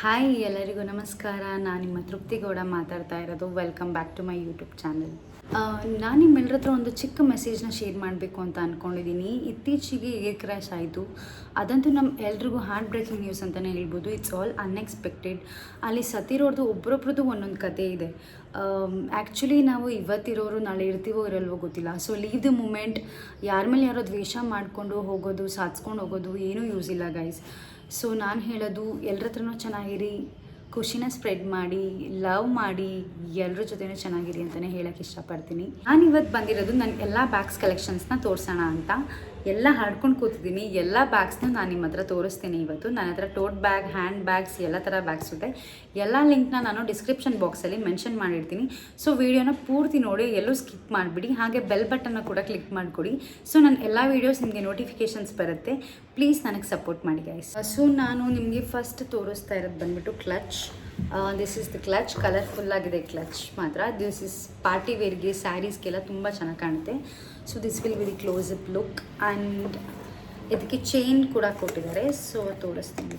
Hi ಎಲ್ಲರಿಗೂ ನಮಸ್ಕಾರ. ನಾನು ನಿಮ್ಮ ತೃಪ್ತಿಗೌಡ ಮಾತಾಡ್ತಾ ಇರೋದು. Welcome back to my YouTube channel. ನಾನು ನಿಮ್ಮೆಲ್ಲರ ಹತ್ರ ಒಂದು ಚಿಕ್ಕ ಮೆಸೇಜ್ನ ಶೇರ್ ಮಾಡಬೇಕು ಅಂತ ಅಂದ್ಕೊಂಡಿದ್ದೀನಿ. ಇತ್ತೀಚೆಗೆ ಏರ್ ಕ್ರ್ಯಾಶ್ ಆಯಿತು. ಅದಂತೂ ನಮ್ಮ ಎಲ್ರಿಗೂ ಹಾರ್ಟ್ ಬ್ರೇಕಿಂಗ್ ನ್ಯೂಸ್ ಅಂತಲೇ ಹೇಳ್ಬೋದು. It's all unexpected. ಅಲ್ಲಿ ಸತ್ತಿರೋರ್ದು ಒಬ್ಬರೊಬ್ರದ್ದು ಒಂದೊಂದು ಕತೆ ಇದೆ. ಆ್ಯಕ್ಚುಲಿ ನಾವು ಇವತ್ತಿರೋರು ನಾಳೆ ಇರ್ತೀವೋ ಇರಲ್ವೋ ಗೊತ್ತಿಲ್ಲ. So leave the moment. ಯಾರ ಮೇಲೆ ಯಾರೋ ದ್ವೇಷ ಮಾಡಿಕೊಂಡು ಹೋಗೋದು, ಸಾಧಿಸ್ಕೊಂಡು ಹೋಗೋದು ಏನೂ ಯೂಸ್ ಇಲ್ಲ ಗೈಸ್. ಸೊ ನಾನು ಹೇಳೋದು, ಎಲ್ಲರ ಹತ್ರನೂ ಚೆನ್ನಾಗಿರಿ, ಖುಷಿನ ಸ್ಪ್ರೆಡ್ ಮಾಡಿ, ಲವ್ ಮಾಡಿ, ಎಲ್ಲರ ಜೊತೆನೂ ಚೆನ್ನಾಗಿರಿ ಅಂತಲೇ ಹೇಳೋಕ್ಕೆ ಇಷ್ಟಪಡ್ತೀನಿ. ನಾನು ಇವತ್ತು ಬಂದಿರೋದು ನನ್ನ ಎಲ್ಲ ಬ್ಯಾಗ್ಸ್ ಕಲೆಕ್ಷನ್ಸ್ನ ತೋರಿಸೋಣ ಅಂತ. ಎಲ್ಲ ಹಾಡ್ಕೊಂಡು ಕೂತಿದ್ದೀನಿ. ಎಲ್ಲ ಬ್ಯಾಗ್ಸ್ನ ನಾನು ನಿಮ್ಮ ಹತ್ರ ತೋರಿಸ್ತೀನಿ ಇವತ್ತು. ನನ್ನ ಹತ್ರ ಟೋಟ್ ಬ್ಯಾಗ್, ಹ್ಯಾಂಡ್ ಬ್ಯಾಗ್ಸ್, ಎಲ್ಲ ಥರ ಬ್ಯಾಗ್ಸ್ ಇದೆ. ಎಲ್ಲ ಲಿಂಕ್ನ ನಾನು ಡಿಸ್ಕ್ರಿಪ್ಷನ್ ಬಾಕ್ಸಲ್ಲಿ ಮೆನ್ಷನ್ ಮಾಡಿರ್ತೀನಿ. ಸೊ ವೀಡಿಯೋನ ಪೂರ್ತಿ ನೋಡಿ, ಎಲ್ಲೂ ಸ್ಕಿಪ್ ಮಾಡಿಬಿಡಿ. ಹಾಗೆ ಬೆಲ್ ಬಟನ್ನ ಕೂಡ ಕ್ಲಿಕ್ ಮಾಡಿಕೊಡಿ. ಸೊ ನನ್ನ ಎಲ್ಲ ವೀಡಿಯೋಸ್ ನಿಮಗೆ ನೋಟಿಫಿಕೇಷನ್ಸ್ ಬರುತ್ತೆ. ಪ್ಲೀಸ್ ನನಗೆ ಸಪೋರ್ಟ್ ಮಾಡಿ ಗೈಸ್. ಸೊ ನಾನು ನಿಮಗೆ ಫಸ್ಟ್ ತೋರಿಸ್ತಾ ಇರೋದು ಬಂದುಬಿಟ್ಟು clutch. This is the clutch. Colourful ಆಗಿದೆ ಕ್ಲಚ್ ಮಾತ್ರ. ದಿಸ್ ಇಸ್ ಪಾರ್ಟಿ ವೇರ್ಗೆ, ಸ್ಯಾರೀಸ್ಗೆಲ್ಲ ತುಂಬ ಚೆನ್ನಾಗಿ ಕಾಣುತ್ತೆ. So this will be the close up look. And ಇದಕ್ಕೆ ಚೈನ್ ಕೂಡ ಕೊಟ್ಟಿದ್ದಾರೆ. ಸೊ ತೋರಿಸ್ತೀನಿ.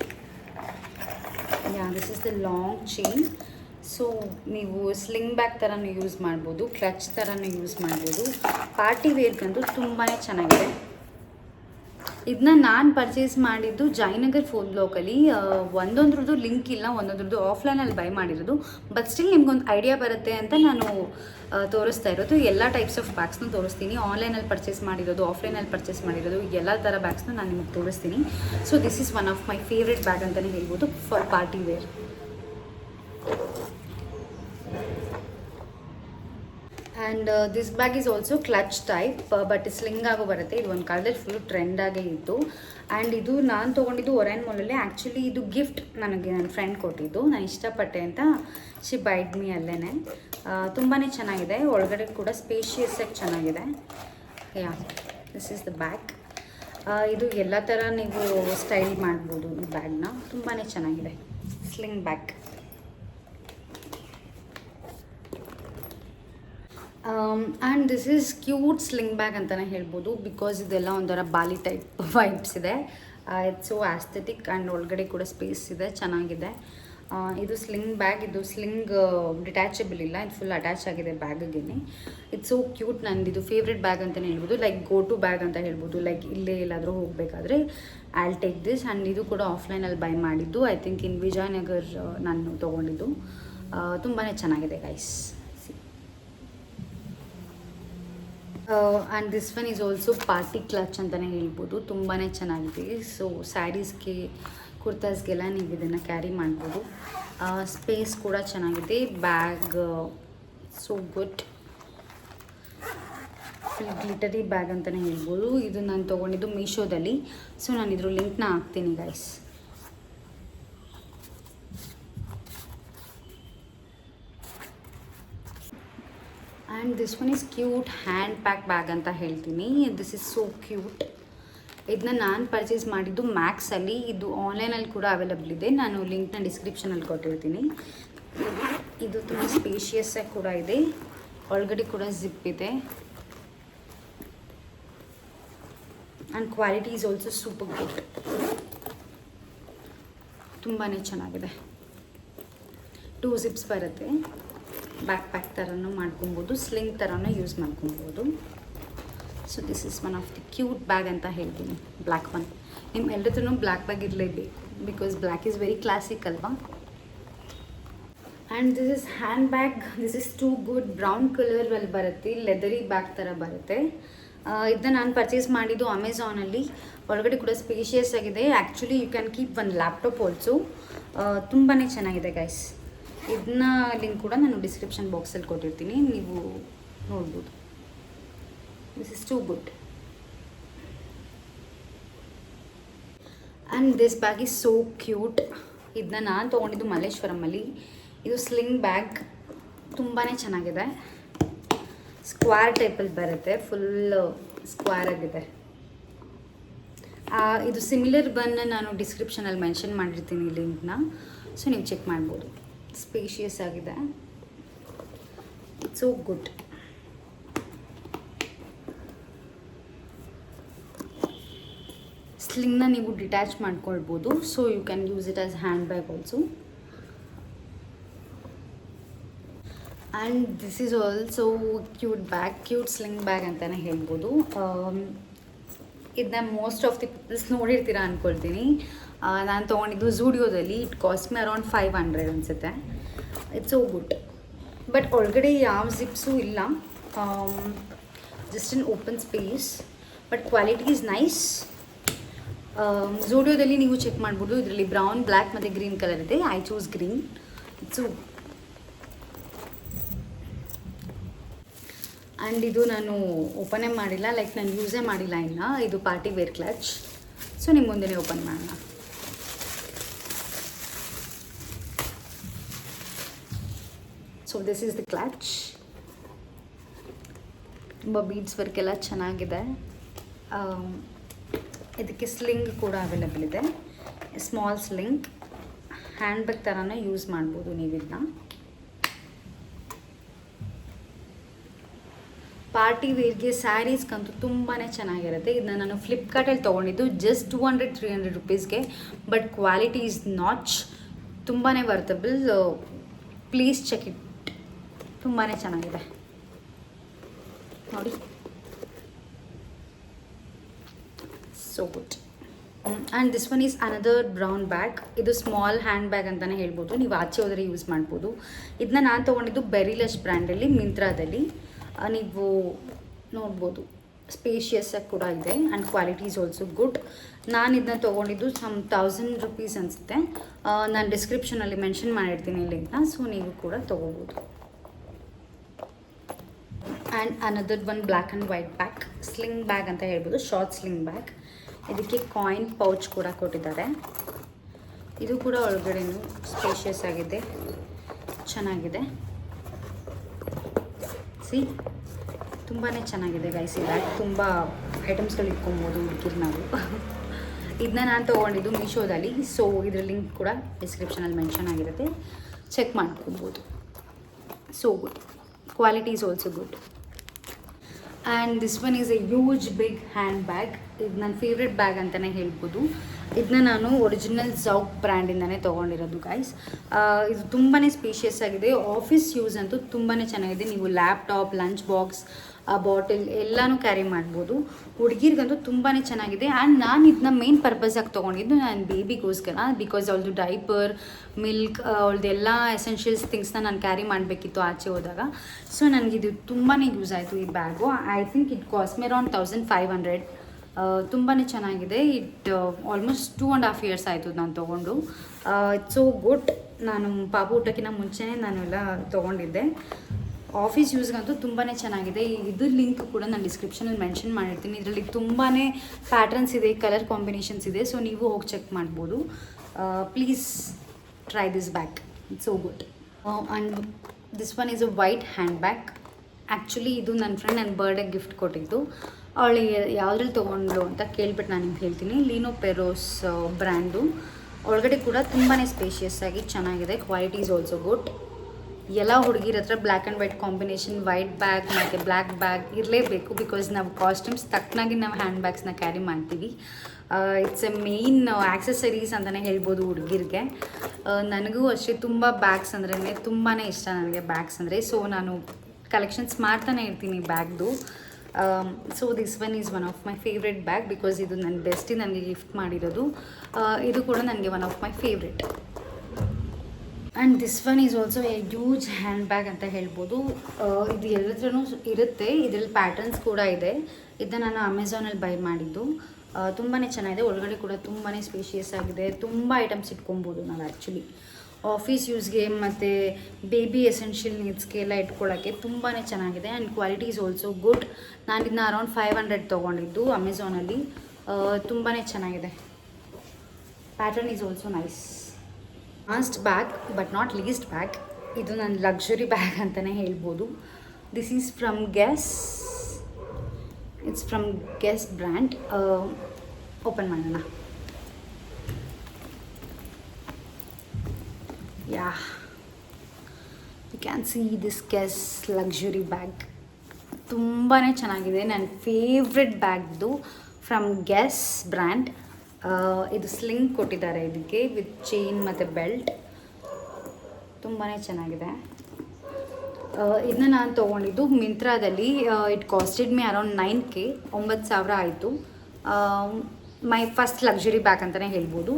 This is the long chain. So ನೀವು ಸ್ಲಿಂಗ್ ಬ್ಯಾಗ್ ಥರನೂ ಯೂಸ್ ಮಾಡ್ಬೋದು, ಕ್ಲಚ್ ಥರನೂ ಯೂಸ್ ಮಾಡ್ಬೋದು. ಪಾರ್ಟಿ ವೇರ್ಗಂತೂ ತುಂಬಾ ಚೆನ್ನಾಗಿದೆ. ಇದನ್ನ ನಾನು ಪರ್ಚೇಸ್ ಮಾಡಿದ್ದು ಜಯನಗರ್ ಫೋನ್ ಬ್ಲಾಕಲ್ಲಿ. ಒಂದೊಂದ್ರದ್ದು ಲಿಂಕ್ ಇಲ್ಲ, ಒಂದೊಂದ್ರದ್ದು ಆಫ್ಲೈನಲ್ಲಿ ಬೈ ಮಾಡಿರೋದು. ಬಟ್ ಸ್ಟಿಲ್ ನಿಮ್ಗೊಂದು ಐಡಿಯಾ ಬರುತ್ತೆ ಅಂತ ನಾನು ತೋರಿಸ್ತಾ ಇರೋದು. ಎಲ್ಲ ಟೈಪ್ಸ್ ಆಫ್ ಬ್ಯಾಗ್ಸ್ನೂ ತೋರಿಸ್ತೀನಿ. ಆನ್ಲೈನಲ್ಲಿ ಪರ್ಚೇಸ್ ಮಾಡಿರೋದು, ಆಫ್ಲೈನಲ್ಲಿ ಪರ್ಚೇಸ್ ಮಾಡಿರೋದು, ಎಲ್ಲ ಥರ ಬ್ಯಾಗ್ಸ್ನ ನಾನು ನಿಮಗೆ ತೋರಿಸ್ತೀನಿ. So this is one of my favourite bag ಅಂತಲೇ ಹೇಳ್ಬೋದು for party wear. And this bag is also clutch type, but sling ಆಗೋ ಬರುತ್ತೆ. ಇದು ಒಂದು ಕಾಲದಲ್ಲಿ ಫುಲ್ ಟ್ರೆಂಡಾಗೇ ಇತ್ತು. ಆ್ಯಂಡ್ ಇದು ನಾನು ತೊಗೊಂಡಿದ್ದು ಒರೈನ್ ಮಾಲಲ್ಲಿ. ಆ್ಯಕ್ಚುಲಿ ಇದು ಗಿಫ್ಟ್ ನನಗೆ ನನ್ನ ಫ್ರೆಂಡ್ ಕೊಟ್ಟಿದ್ದು. ನಾನು ಇಷ್ಟಪಟ್ಟೆ ಅಂತ ಶಿ ಬೈಡ್ ಮೀ ಅಲ್ಲೇ. ತುಂಬಾ ಚೆನ್ನಾಗಿದೆ. ಒಳಗಡೆ ಕೂಡ ಸ್ಪೇಷಿಯಸ್ ಆಗಿ ಚೆನ್ನಾಗಿದೆ. This is the bag. ಇದು ಎಲ್ಲ ಥರ ನೀವು ಸ್ಟೈಲ್ ಮಾಡ್ಬೋದು ಈ ಬ್ಯಾಗ್ನ. ತುಂಬಾ ಚೆನ್ನಾಗಿದೆ. Sling bag. And this is cute sling bag ಅಂತಲೇ ಹೇಳ್ಬೋದು. ಬಿಕಾಸ್ ಇದೆಲ್ಲ ಒಂಥರ ಬಾಲಿ ಟೈಪ್ ವೈಬ್ಸ್ ಇದೆ. It's so aesthetic. ಆ್ಯಂಡ್ ಒಳಗಡೆ ಕೂಡ ಸ್ಪೇಸ್ ಇದೆ, ಚೆನ್ನಾಗಿದೆ. ಇದು ಸ್ಲಿಂಗ್ ಬ್ಯಾಗ್. ಇದು ಸ್ಲಿಂಗ್ ಡಿಟ್ಯಾಚಬಲ್ ಇಲ್ಲ, ಇದು ಫುಲ್ ಅಟ್ಯಾಚ್ ಆಗಿದೆ ಬ್ಯಾಗಿಗೆ. It's so cute. ನಂದು ಇದು ಫೇವ್ರೆಟ್ ಬ್ಯಾಗ್ ಅಂತಲೇ ಹೇಳ್ಬೋದು. ಲೈಕ್ ಗೋ ಟು ಬ್ಯಾಗ್ ಅಂತ ಹೇಳ್ಬೋದು. ಲೈಕ್ ಇಲ್ಲೇ ಎಲ್ಲಾದರೂ ಹೋಗಬೇಕಾದ್ರೆ I will take this. And ಇದು ಕೂಡ ಆಫ್ಲೈನಲ್ಲಿ ಬೈ ಮಾಡಿದ್ದು. ಐ ಥಿಂಕ್ ಇನ್ ವಿಜಯನಗರ್ ನಾನು ತೊಗೊಂಡಿದ್ದು. ತುಂಬಾ ಚೆನ್ನಾಗಿದೆ guys. And this one is also party clutch ಅಂತಲೇ ಹೇಳ್ಬೋದು. ತುಂಬಾ ಚೆನ್ನಾಗಿದೆ. ಸೊ ಸ್ಯಾರೀಸ್ಗೆ, ಕುರ್ತಾಸ್ಗೆಲ್ಲ ನೀವು ಇದನ್ನು ಕ್ಯಾರಿ ಮಾಡ್ಬೋದು. ಸ್ಪೇಸ್ ಕೂಡ ಚೆನ್ನಾಗಿದೆ. Bag so good. Full glittery bag ಅಂತಲೇ ಹೇಳ್ಬೋದು. ಇದು ನಾನು ತೊಗೊಂಡಿದ್ದು ಮೀಶೋದಲ್ಲಿ. ಸೊ ನಾನು ಇದ್ರ ಲಿಂಕ್ನ ಹಾಕ್ತೀನಿ guys. And this one is cute hand pack bag ಅಂತ ಹೇಳ್ತೀನಿ. This is so cute. ಇದನ್ನ ನಾನು ಪರ್ಚೇಸ್ ಮಾಡಿದ್ದು ಮ್ಯಾಕ್ಸಲ್ಲಿ. ಇದು ಆನ್ಲೈನಲ್ಲಿ ಕೂಡ ಅವೈಲಬಲ್ ಇದೆ. ನಾನು ಲಿಂಕ್ನ ಡಿಸ್ಕ್ರಿಪ್ಷನಲ್ಲಿ ಕೊಟ್ಟಿರ್ತೀನಿ. ಇದು ತುಂಬ ಸ್ಪೇಷಿಯಸ್ ಆಗಿ ಕೂಡ ಇದೆ. ಒಳಗಡೆ ಕೂಡ ಜಿಪ್ ಇದೆ. And quality is also super good. ತುಂಬಾ ಚೆನ್ನಾಗಿದೆ. 2 ಜಿಪ್ಸ್ ಬರುತ್ತೆ. ಬ್ಯಾಕ್ ಪ್ಯಾಕ್ ಥರನೂ ಮಾಡ್ಕೊಬೋದು, ಸ್ಲಿಂಗ್ ಥರನೂ ಯೂಸ್ ಮಾಡ್ಕೊಬೋದು. So this is one of the cute bag ಅಂತ ಹೇಳ್ತೀನಿ. Black one. ನಿಮ್ಮ ಎಲ್ಲರತ್ರನೂ ಬ್ಲ್ಯಾಕ್ ಬ್ಯಾಗ್ ಇರಲೇಬೇಕು. Because black is very classic ಅಲ್ವಾ. And this is hand bag. This is too good. Brown ಕಲರಲ್ಲಿ ಬರುತ್ತೆ. ಲೆದರಿ ಬ್ಯಾಗ್ ಥರ ಬರುತ್ತೆ. ಇದನ್ನ ನಾನು ಪರ್ಚೇಸ್ ಮಾಡಿದ್ದು ಅಮೆಝಾನಲ್ಲಿ. ಒಳಗಡೆ ಕೂಡ ಸ್ಪೇಷಿಯಸ್ ಆಗಿದೆ. Actually you can keep one laptop also. ತುಂಬಾ ಚೆನ್ನಾಗಿದೆ ಗೈಸ್. ಇದನ್ನ ಲಿಂಕ್ ಕೂಡ ನಾನು ಡಿಸ್ಕ್ರಿಪ್ಷನ್ ಬಾಕ್ಸಲ್ಲಿ ಕೊಟ್ಟಿರ್ತೀನಿ, ನೀವು ನೋಡ್ಬೋದು. This is too good. And this bag is so cute. ಇದನ್ನ ನಾನು ತೊಗೊಂಡಿದ್ದು ಮಲ್ಲೇಶ್ವರಮಲ್ಲಿ. ಇದು ಸ್ಲಿಂಗ್ ಬ್ಯಾಗ್. ತುಂಬಾ ಚೆನ್ನಾಗಿದೆ. ಸ್ಕ್ವಾರ್ ಟೈಪಲ್ಲಿ ಬರುತ್ತೆ. ಫುಲ್ ಸ್ಕ್ವಾರ್ ಆಗಿದೆ. ಇದು ಸಿಮಿಲರ್ ಬನ್ನ ನಾನು ಡಿಸ್ಕ್ರಿಪ್ಷನಲ್ಲಿ ಮೆನ್ಷನ್ ಮಾಡಿರ್ತೀನಿ ಲಿಂಕ್ನ. ಸೊ ನೀವು ಚೆಕ್ ಮಾಡ್ಬೋದು. ಸ್ಪೇಷಿಯಸ್ ಆಗಿದೆ. It's so good. ಸ್ಲಿಂಗ್ನ ನೀವು ಡಿಟ್ಯಾಚ್ ಮಾಡ್ಕೊಳ್ಬೋದು. So you can use it as hand bag also. And this is also cute bag, cute sling bag ಅಂತಲೇ ಹೇಳ್ಬೋದು. ಇದನ್ನ ಮೋಸ್ಟ್ ಆಫ್ ದಿ ಪೀಪಲ್ಸ್ ನೋಡಿರ್ತೀರ ಅಂದ್ಕೊಳ್ತೀನಿ. ನಾನು ತೊಗೊಂಡಿದ್ದು ಝೂಡಿಯೋದಲ್ಲಿ. ಇಟ್ ಕಾಸ್ಟ್ ಮಿ ಅರೌಂಡ್ 500 ಅನಿಸುತ್ತೆ. It's so good. ಬಟ್ ಒಳಗಡೆ ಯಾವ ಜಿಪ್ಸು ಇಲ್ಲ, just in open space. But quality is nice. ಝೂಡಿಯೋದಲ್ಲಿ ನೀವು ಚೆಕ್ ಮಾಡ್ಬೋದು. ಇದರಲ್ಲಿ ಬ್ರೌನ್, ಬ್ಲ್ಯಾಕ್ ಮತ್ತು ಗ್ರೀನ್ ಕಲರ್ ಇದೆ. I choose green. It's and ಇದು ನಾನು ಓಪನೇ ಮಾಡಿಲ್ಲ, ಲೈಕ್ ನಾನು ಯೂಸೇ ಮಾಡಿಲ್ಲ ಇನ್ನು. ಇದು ಪಾರ್ಟಿ ವೇರ್ ಕ್ಲಚ್. ಸೊ ನಿಮ್ಮ ಮುಂದೆನೇ ಓಪನ್ ಮಾಡೋಣ. So this is the clutch. ತುಂಬ ಬೀಡ್ಸ್ ವರ್ಕ್ ಎಲ್ಲ ಚೆನ್ನಾಗಿದೆ. ಇದಕ್ಕೆ ಸ್ಲಿಂಗ್ ಕೂಡ ಅವೈಲೇಬಲ್ ಇದೆ. ಸ್ಮಾಲ್ ಸ್ಲಿಂಗ್, ಹ್ಯಾಂಡ್ ಬ್ಯಾಗ್ ಥರನೇ ಯೂಸ್ ಮಾಡ್ಬೋದು ನೀವು ಇದನ್ನ. ಪಾರ್ಟಿ ವೇರ್ಗೆ, ಸ್ಯಾರೀಸ್ಗಂತೂ ತುಂಬಾ ಚೆನ್ನಾಗಿರುತ್ತೆ. ಇದನ್ನ ನಾನು ಫ್ಲಿಪ್ಕಾರ್ಟಲ್ಲಿ ತೊಗೊಂಡಿದ್ದು ಜಸ್ಟ್ 200-300 ರುಪೀಸ್ಗೆ. ಬಟ್ ಕ್ವಾಲಿಟಿ ಈಸ್ ನಾಚ್, ತುಂಬಾ ವರ್ತಬಲ್. Please check it. ತುಂಬಾ ಚೆನ್ನಾಗಿದೆ ನೋಡಿ. So good. And this one is another brown bag. ಇದು ಸ್ಮಾಲ್ ಹ್ಯಾಂಡ್ ಬ್ಯಾಗ್ ಅಂತಲೇ ಹೇಳ್ಬೋದು. ನೀವು ಆಚೆ ಹೋದರೆ ಯೂಸ್ ಮಾಡ್ಬೋದು. ಇದನ್ನ ನಾನು ತೊಗೊಂಡಿದ್ದು ಬೆರಿಲಶ್ ಬ್ರ್ಯಾಂಡಲ್ಲಿ, ಮಿಂತ್ರಾದಲ್ಲಿ. ನೀವು ನೋಡ್ಬೋದು, ಸ್ಪೇಷಿಯಸ್ ಆಗಿ ಕೂಡ ಇದೆ. And quality is also good. ನಾನು ಇದನ್ನ ತೊಗೊಂಡಿದ್ದು ಸಮ್ 1000 ರುಪೀಸ್ ಅನಿಸುತ್ತೆ. ನಾನು ಡಿಸ್ಕ್ರಿಪ್ಷನಲ್ಲಿ ಮೆನ್ಷನ್ ಮಾಡಿರ್ತೀನಿ ಲಿಂಕ್ನ. ಸೊ ನೀವು ಕೂಡ ತೊಗೋಬೋದು. And another one black and white bag, sling bag ಅಂತ ಹೇಳ್ಬೋದು, ಶಾರ್ಟ್ ಸ್ಲಿಂಗ್ ಬ್ಯಾಗ್. ಇದಕ್ಕೆ ಕಾಯಿನ್ ಪೌಚ್ ಕೂಡ ಕೊಟ್ಟಿದ್ದಾರೆ. ಇದು ಕೂಡ ಒಳಗಡೆನೂ ಸ್ಪೇಷಿಯಸ್ ಆಗಿದೆ, ಚೆನ್ನಾಗಿದೆ. ತುಂಬಾ ಚೆನ್ನಾಗಿದೆ ಗೈಸ್. ಈ ಬ್ಯಾಗ್ ತುಂಬ ಐಟಮ್ಸ್ಗಳು ಇಟ್ಕೊಬೋದು ಹುಡುಗಿರು ನಾವು. ಇದನ್ನ ನಾನು ತೊಗೊಂಡಿದ್ದು ಮೀಶೋದಲ್ಲಿ. ಸೊ ಇದರ ಲಿಂಕ್ ಕೂಡ ಡಿಸ್ಕ್ರಿಪ್ಷನಲ್ಲಿ ಮೆನ್ಷನ್ ಆಗಿರುತ್ತೆ, ಚೆಕ್ ಮಾಡ್ಕೊಬೋದು. So good. Quality is also good. And this one is a huge big hand bag. ಇದು ನನ್ನ ಫೇವ್ರೆಟ್ ಬ್ಯಾಗ್ ಅಂತಲೇ ಹೇಳ್ಬೋದು. ಇದನ್ನ ನಾನು ಒರಿಜಿನಲ್ ಝೌಕ್ ಬ್ರ್ಯಾಂಡಿಂದನೇ ತೊಗೊಂಡಿರೋದು ಗೈಸ್. ಇದು ತುಂಬಾ ಸ್ಪೇಷಿಯಸ್ ಆಗಿದೆ. ಆಫೀಸ್ ಯೂಸ್ ಅಂತೂ ತುಂಬಾ ಚೆನ್ನಾಗಿದೆ. ನೀವು ಲ್ಯಾಪ್ಟಾಪ್, ಲಂಚ್ ಬಾಕ್ಸ್, ಬಾಟಲ್ ಎಲ್ಲನೂ ಕ್ಯಾರಿ ಮಾಡ್ಬೋದು. ಹುಡುಗಿರ್ಗಂತೂ ತುಂಬಾ ಚೆನ್ನಾಗಿದೆ. ಆ್ಯಂಡ್ ನಾನು ಇದನ್ನ ಮೇನ್ ಪರ್ಪಸಾಗಿ ತೊಗೊಂಡಿದ್ದು ನನ್ನ ಬೇಬಿಗೋಸ್ಕರ. ಬಿಕಾಸ್ ಅವಳದು ಡೈಪರ್, ಮಿಲ್ಕ್, ಅವಳದೆಲ್ಲ ಎಸೆನ್ಷಿಯಲ್ಸ್ ಥಿಂಗ್ಸ್ನ ನಾನು ಕ್ಯಾರಿ ಮಾಡಬೇಕಿತ್ತು ಆಚೆ ಹೋದಾಗ. ಸೊ ನನಗಿದು ತುಂಬಾ ಯೂಸ್ ಆಯಿತು ಈ bag. I think it cost me around 1500. ತುಂಬಾ ಚೆನ್ನಾಗಿದೆ. ಇಟ್ ಆಲ್ಮೋಸ್ಟ್ 2.5 years ಆಯಿತು ನಾನು ತೊಗೊಂಡು. It's so good. ನಾನು ಪಾಪ ಊಟಕ್ಕಿಂತ ಮುಂಚೆನೇ ನಾನೆಲ್ಲ ತೊಗೊಂಡಿದ್ದೆ. ಆಫೀಸ್ ಯೂಸ್ಗಂತೂ ತುಂಬಾ ಚೆನ್ನಾಗಿದೆ. ಇದು ಲಿಂಕ್ ಕೂಡ ನಾನು ಡಿಸ್ಕ್ರಿಪ್ಷನಲ್ಲಿ ಮೆನ್ಷನ್ ಮಾಡಿರ್ತೀನಿ. ಇದರಲ್ಲಿ ತುಂಬಾ ಪ್ಯಾಟರ್ನ್ಸ್ ಇದೆ, ಕಲರ್ ಕಾಂಬಿನೇಷನ್ಸ್ ಇದೆ. ಸೊ ನೀವು ಹೋಗಿ ಚೆಕ್ ಮಾಡ್ಬೋದು. Please try this bag. It's so good. And this one is a white hand bag. Actually ಇದು ನನ್ನ ಫ್ರೆಂಡ್ ನನ್ನ ಬರ್ಡೇ ಗಿಫ್ಟ್ ಕೊಟ್ಟಿದ್ದು. ಅವಳಿಗೆ ಯಾವುದ್ರಲ್ಲಿ ತೊಗೊಂಡ್ಲು ಅಂತ ಕೇಳ್ಬಿಟ್ಟು ನಾನು ನಿಮ್ಗೆ ಹೇಳ್ತೀನಿ. ಲೀನೋ ಪೆರೋಸ್ ಬ್ರ್ಯಾಂಡು. ಒಳಗಡೆ ಕೂಡ ತುಂಬಾ ಸ್ಪೇಷಿಯಸ್ ಆಗಿ ಚೆನ್ನಾಗಿದೆ. Quality is also good. ಎಲ್ಲ ಹುಡುಗಿರ ಹತ್ರ black and white combination, white bag ಮತ್ತು ಬ್ಲ್ಯಾಕ್ ಬ್ಯಾಗ್ ಇರಲೇಬೇಕು. ಬಿಕಾಸ್ ನಾವು ಕಾಸ್ಟ್ಯೂಮ್ಸ್ ತಕ್ಕನಾಗಿ ನಾವು ಹ್ಯಾಂಡ್ ಬ್ಯಾಗ್ಸ್ನ ಕ್ಯಾರಿ ಮಾಡ್ತೀವಿ. ಇಟ್ಸ್ ಎ ಮೇಯ್ನ್ ಆ್ಯಕ್ಸೆಸರೀಸ್ ಅಂತಲೇ ಹೇಳ್ಬೋದು ಹುಡುಗಿರಿಗೆ. ನನಗೂ ಅಷ್ಟೇ ತುಂಬ ಬ್ಯಾಗ್ಸ್ ಅಂದ್ರೇ ತುಂಬಾ ಇಷ್ಟ ನನಗೆ, ಬ್ಯಾಗ್ಸ್ ಅಂದರೆ. ಸೊ ನಾನು ಕಲೆಕ್ಷನ್ಸ್ ಮಾಡ್ತಾನೆ ಇರ್ತೀನಿ ಬ್ಯಾಗ್ದು. So this one is one of my favourite bag. Because ಇದು ನನ್ನ ಬೆಸ್ಟಿ ನನಗೆ ಗಿಫ್ಟ್ ಮಾಡಿರೋದು. ಇದು ಕೂಡ ನನಗೆ one of my favourite. And this one is also a huge hand bag ಅಂತ ಹೇಳ್ಬೋದು. ಇದು ಎಲ್ಲತ್ರನೂ ಇರುತ್ತೆ. ಇದರಲ್ಲಿ ಪ್ಯಾಟರ್ನ್ಸ್ ಕೂಡ ಇದೆ. ಇದನ್ನ ನಾನು ಅಮೆಝಾನಲ್ಲಿ ಬೈ ಮಾಡಿದ್ದು. ತುಂಬಾ ಚೆನ್ನಾಗಿದೆ. ಒಳಗಡೆ ಕೂಡ ತುಂಬಾ ಸ್ಪೇಷಿಯಸ್ ಆಗಿದೆ. ತುಂಬ ಐಟಮ್ಸ್ ಇಟ್ಕೊಬೋದು ನಾವು ಆ್ಯಕ್ಚುಲಿ. ಆಫೀಸ್ ಯೂಸ್ಗೆ ಮತ್ತು ಬೇಬಿ ಎಸೆನ್ಷಿಯಲ್ ನೀಡ್ಸ್ಗೆ ಎಲ್ಲ ಇಟ್ಕೊಳ್ಳೋಕ್ಕೆ ತುಂಬಾ ಚೆನ್ನಾಗಿದೆ. And quality is also good. ನಾನು ಇದನ್ನ ಅರೌಂಡ್ 500 ತೊಗೊಂಡಿದ್ದು ಅಮೆಝಾನಲ್ಲಿ. ತುಂಬಾ ಚೆನ್ನಾಗಿದೆ. Pattern is also nice. Last bag but not least bag. ಇದು ನನ್ನ ಲಕ್ಸುರಿ ಬ್ಯಾಗ್ ಅಂತಲೇ ಹೇಳ್ಬೋದು. This is from guess. It's from guess brand. Open ಮಾಡೋಣ. Yeah, you can see this Guess luxury bag. ತುಂಬಾ ಚೆನ್ನಾಗಿದೆ. ನನ್ನ ಫೇವ್ರೆಟ್ ಬ್ಯಾಗ್ದು ಫ್ರಮ್ ಗೆಸ್ ಬ್ರ್ಯಾಂಡ್. ಇದು sling ಕೊಟ್ಟಿದ್ದಾರೆ ಇದಕ್ಕೆ ವಿತ್ ಚೈನ್ ಮತ್ತು ಬೆಲ್ಟ್. ತುಂಬಾ ಚೆನ್ನಾಗಿದೆ. ಇದನ್ನ ನಾನು ತೊಗೊಂಡಿದ್ದು ಮಿಂತ್ರಾದಲ್ಲಿ. It costed me around 9K, 9,000 ಆಯಿತು. ಮೈ ಫಸ್ಟ್ ಲಕ್ಸುರಿ ಬ್ಯಾಗ್ ಅಂತಲೇ ಹೇಳ್ಬೋದು.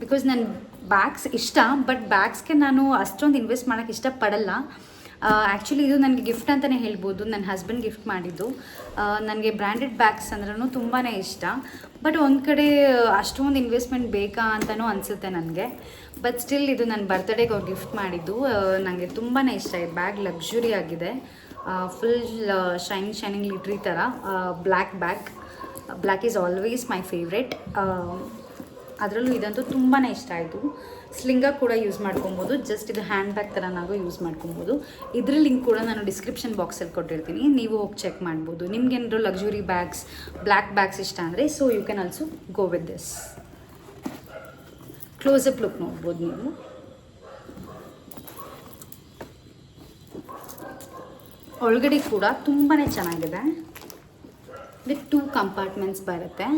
ಬಿಕಾಸ್ ನನ್ನ ಬ್ಯಾಗ್ಸ್ ಇಷ್ಟ, ಬಟ್ ಬ್ಯಾಗ್ಸ್ಗೆ ನಾನು ಅಷ್ಟೊಂದು ಇನ್ವೆಸ್ಟ್ ಮಾಡೋಕ್ಕೆ ಇಷ್ಟಪಡಲ್ಲ. ಆ್ಯಕ್ಚುಲಿ ಇದು ನನಗೆ ಗಿಫ್ಟ್ ಅಂತಲೇ ಹೇಳ್ಬೋದು. ನನ್ನ ಹಸ್ಬೆಂಡ್ ಗಿಫ್ಟ್ ಮಾಡಿದ್ದು. ನನಗೆ ಬ್ರ್ಯಾಂಡೆಡ್ ಬ್ಯಾಗ್ಸ್ ಅಂದ್ರೂ ತುಂಬಾ ಇಷ್ಟ. ಬಟ್ ಒಂದು ಕಡೆ ಅಷ್ಟೊಂದು ಇನ್ವೆಸ್ಟ್ಮೆಂಟ್ ಬೇಕಾ ಅಂತಲೂ ಅನಿಸುತ್ತೆ ನನಗೆ. ಬಟ್ ಸ್ಟಿಲ್ ಇದು ನನ್ನ ಬರ್ತ್ಡೇಗೆ ಅವ್ರು ಗಿಫ್ಟ್ ಮಾಡಿದ್ದು. ನನಗೆ ತುಂಬಾ ಇಷ್ಟ. ಈ ಬ್ಯಾಗ್ ಲಕ್ಸುರಿ ಆಗಿದೆ. ಫುಲ್ ಶೈನಿಂಗ್ ಲಿಟ್ರಿ ಥರ black bag. Black is always my favourite. ಅದರಲ್ಲೂ ಇದಂತೂ ತುಂಬಾ ಇಷ್ಟ ಆಯಿತು. ಸ್ಲಿಂಗಾಗಿ ಕೂಡ ಯೂಸ್ ಮಾಡ್ಕೊಬೋದು. ಜಸ್ಟ್ ಇದು ಹ್ಯಾಂಡ್ ಬ್ಯಾಗ್ ಥರನಾಗೂ ಯೂಸ್ ಮಾಡ್ಕೊಬೋದು. ಇದ್ರ ಲಿಂಕ್ ಕೂಡ ನಾನು ಡಿಸ್ಕ್ರಿಪ್ಷನ್ ಬಾಕ್ಸಲ್ಲಿ ಕೊಟ್ಟಿರ್ತೀನಿ, ನೀವು ಹೋಗಿ ಚೆಕ್ ಮಾಡ್ಬೋದು. ನಿಮ್ಗೇನಾದ್ರು ಲಕ್ಸುರಿ ಬ್ಯಾಗ್ಸ್, ಬ್ಲ್ಯಾಕ್ ಬ್ಯಾಗ್ಸ್ ಇಷ್ಟ ಅಂದರೆ so you can also go with this. Close up look ನೋಡ್ಬೋದು ನೀವು. ಒಳಗಡೆ ಕೂಡ ತುಂಬಾ ಚೆನ್ನಾಗಿದೆ. ವಿತ್ 2 ಕಂಪಾರ್ಟ್ಮೆಂಟ್ಸ್ ಬರುತ್ತೆ.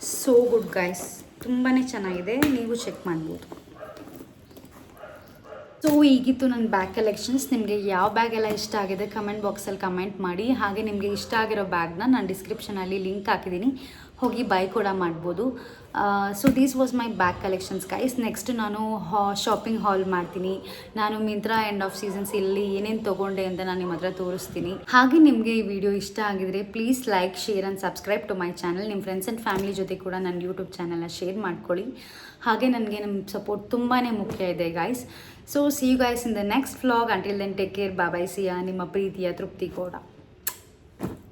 ಸೋ ಗುಡ್ ಗೈಸ್, ತುಂಬಾ ಚೆನ್ನಾಗಿದೆ, ನೀವು ಚೆಕ್ ಮಾಡ್ಬೋದು. ಸೊ ಈಗಿತ್ತು ನನ್ನ ಬ್ಯಾಗ್ ಕಲೆಕ್ಷನ್ಸ್. ನಿಮಗೆ ಯಾವ ಬ್ಯಾಗ್ ಎಲ್ಲ ಇಷ್ಟ ಆಗಿದೆ ಕಮೆಂಟ್ ಬಾಕ್ಸಲ್ಲಿ ಕಮೆಂಟ್ ಮಾಡಿ. ಹಾಗೆ ನಿಮಗೆ ಇಷ್ಟ ಆಗಿರೋ ಬ್ಯಾಗ್ನ ನಾನು ಡಿಸ್ಕ್ರಿಪ್ಷನಲ್ಲಿ ಲಿಂಕ್ ಹಾಕಿದ್ದೀನಿ, ಹೋಗಿ ಬೈ ಕೂಡ ಮಾಡ್ಬೋದು. So these was my bag collections guys. Next ನಾನು ಶಾಪಿಂಗ್ ಹಾಲ್ ಮಾಡ್ತೀನಿ. ನಾನು ಮಿಂತ್ರಾ ಎಂಡ್ ಆಫ್ ಸೀಸನ್ಸ್ ಇಲ್ಲಿ ಏನೇನು ತೊಗೊಂಡೆ ಅಂತ ನಾನು ನಿಮ್ಮ ಹತ್ರ ತೋರಿಸ್ತೀನಿ. ಹಾಗೆ ನಿಮಗೆ ಈ ವಿಡಿಯೋ ಇಷ್ಟ ಆಗಿದ್ರೆ please like, share and subscribe to my channel. ನಿಮ್ಮ ಫ್ರೆಂಡ್ಸ್ ಆ್ಯಂಡ್ ಫ್ಯಾಮಿಲಿ ಜೊತೆ ಕೂಡ ನನ್ನ ಯೂಟ್ಯೂಬ್ ಚಾನಲ್ನ ಶೇರ್ ಮಾಡ್ಕೊಳ್ಳಿ. ಹಾಗೆ ನನಗೆ ನಮ್ಮ ಸಪೋರ್ಟ್ ತುಂಬಾ ಮುಖ್ಯ ಇದೆ guys. So see you guys in the next vlog. Until then take care, bye. See ya, ನಿಮ್ಮ ಪ್ರೀತಿಯ ತೃಪ್ತಿ ಕೂಡ.